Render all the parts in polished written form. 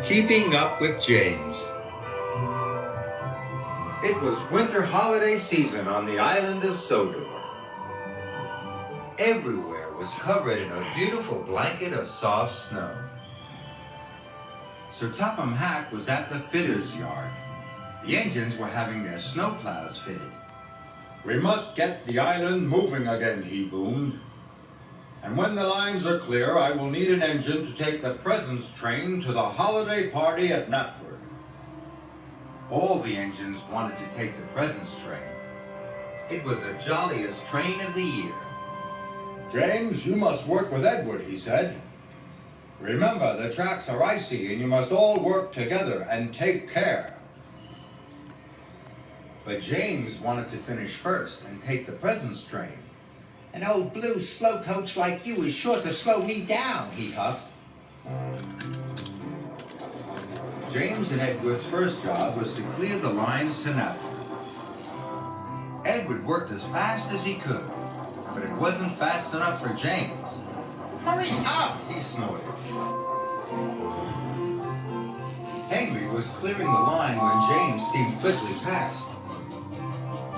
Keeping Up with James. It was winter holiday season on the island of Sodor. Everywhere was covered in a beautiful blanket of soft snow. Sir Topham Hatt was at the fitter's yard. The engines were having their snowplows fitted. "We must get the island moving again," he boomed. "And when the lines are clear, I will need an engine to take the presents train to the holiday party at Knapford." All the engines wanted to take the presents train. It was the jolliest train of the year. "James, you must work with Edward," he said. "Remember, the tracks are icy and you must all work together and take care." But James wanted to finish first and take the presents train. "An old blue slow coach like you is sure to slow me down," he huffed. James and Edward's first job was to clear the lines to Knapford. Edward worked as fast as he could, but it wasn't fast enough for James. "Hurry up," he snorted. Henry was clearing the line when James steamed quickly past.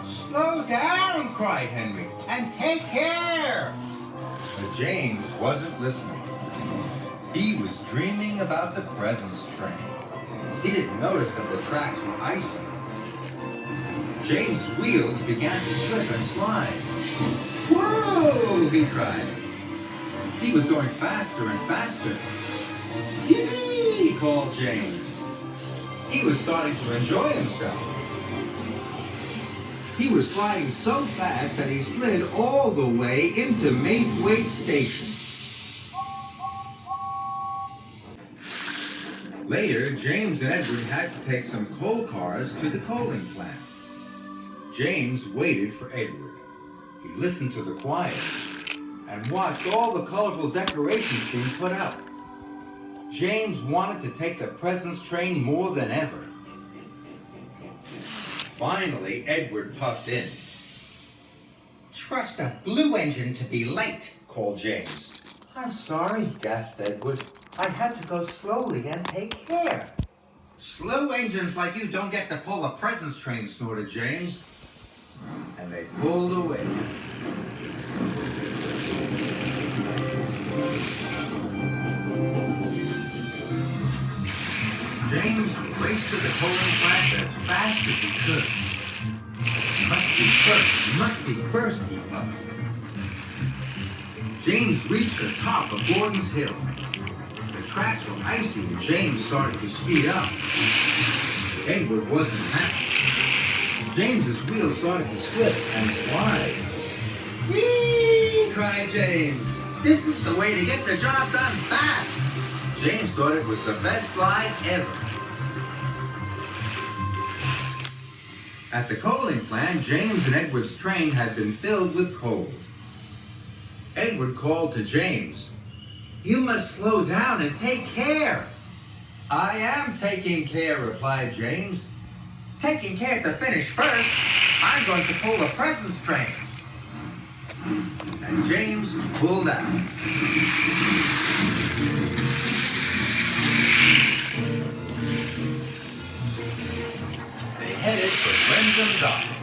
"Slow down," cried Henry, "and take care." But James wasn't listening. He was dreaming about the presents train. He didn't notice that the tracks were icy. James' wheels began to slip and slide. "Whoa!" he cried. He was going faster and faster. "Yippee!" called James. He was starting to enjoy himself. He was sliding so fast that he slid all the way into Maythwaite Station. Later, James and Edward had to take some coal cars to the coaling plant. James waited for Edward. He listened to the choir and watched all the colorful decorations being put out. James wanted to take the presents train more than ever. Finally, Edward puffed in. "Trust a blue engine to be late," called James. "I'm sorry," gasped Edward. "I had to go slowly and take care." "Slow engines like you don't get to pull a presents train," snorted James. And they pulled away. James raced to the coaling plant as fast as he could. "You must be first, you must be first," he puffed. James reached the top of Gordon's Hill. The tracks were icy and James started to speed up. Edward wasn't happy. James's wheels started to slip and slide. "Whee!" cried James. "This is the way to get the job done fast." James thought it was the best slide ever. At the coaling plant, James and Edward's train had been filled with coal. Edward called to James, "You must slow down and take care." "I am taking care," replied James. "Taking care to finish first. I'm going to pull the presents train." And James pulled out. They headed for Brendam Docks.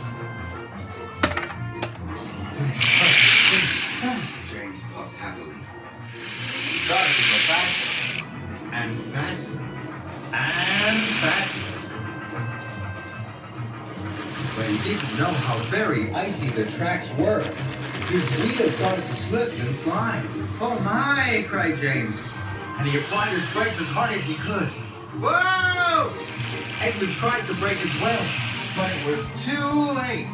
"Finish first," James puffed happily. He started to go faster and faster and faster. But he didn't know how very icy the tracks were. His wheels started to slip and slide. "Oh my!" cried James, and he applied his brakes as hard as he could. Whoa! Edward tried to break his will, but it was too late.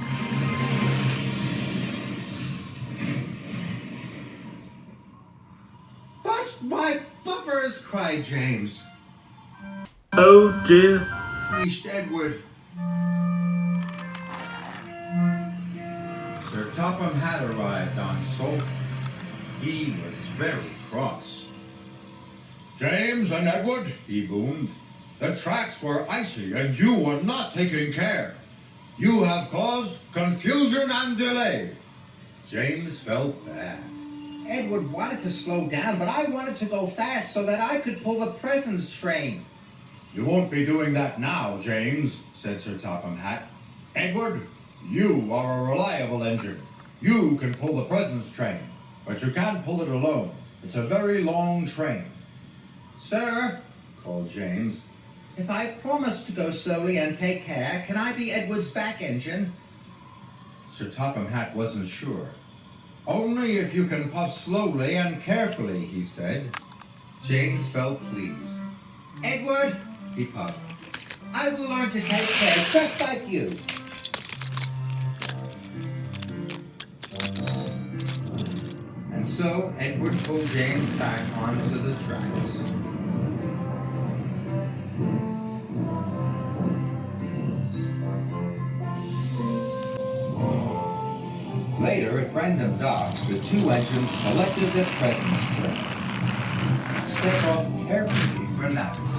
"Bust my bumpers!" cried James. "Oh dear," Reached Edward. Sir Topham Hatt arrived on Sodor. He was very cross. "James and Edward," he boomed, "the tracks were icy and you were not taking care. You have caused confusion and delay." James felt bad. "Edward wanted to slow down, but I wanted to go fast so that I could pull the presents train." You won't be doing that now, James, said Sir Topham Hatt. Edward, you are a reliable engine. You can pull the presence train, but you can't pull it alone. It's a very long train. Sir, called James, if I promise to go slowly and take care, can I be Edward's back engine? Sir Topham Hatt wasn't sure. Only if you can puff slowly and carefully, he said. James felt pleased. Edward, he puffed, I will learn to take care just like you. And so Edward pulled James back onto the tracks. Later, at Brandon Docks, the two engines collected their presence train and set off carefully for Napoli.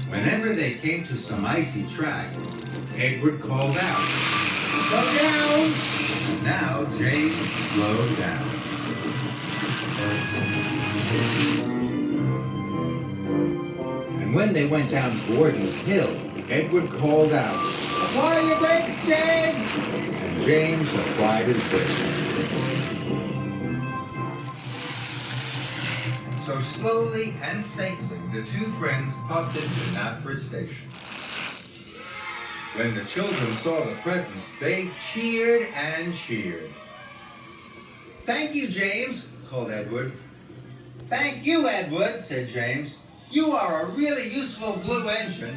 Whenever they came to some icy track, Edward called out, "Slow down!" Now James slowed down. And when they went down Gordon's Hill, Edward called out, "Apply your brakes, James!" And James applied his brakes. So slowly and safely, the two friends puffed into Knapford Station. When the children saw the presents, they cheered and cheered. "Thank you, James," called Edward. "Thank you, Edward," said James. "You are a really useful blue engine."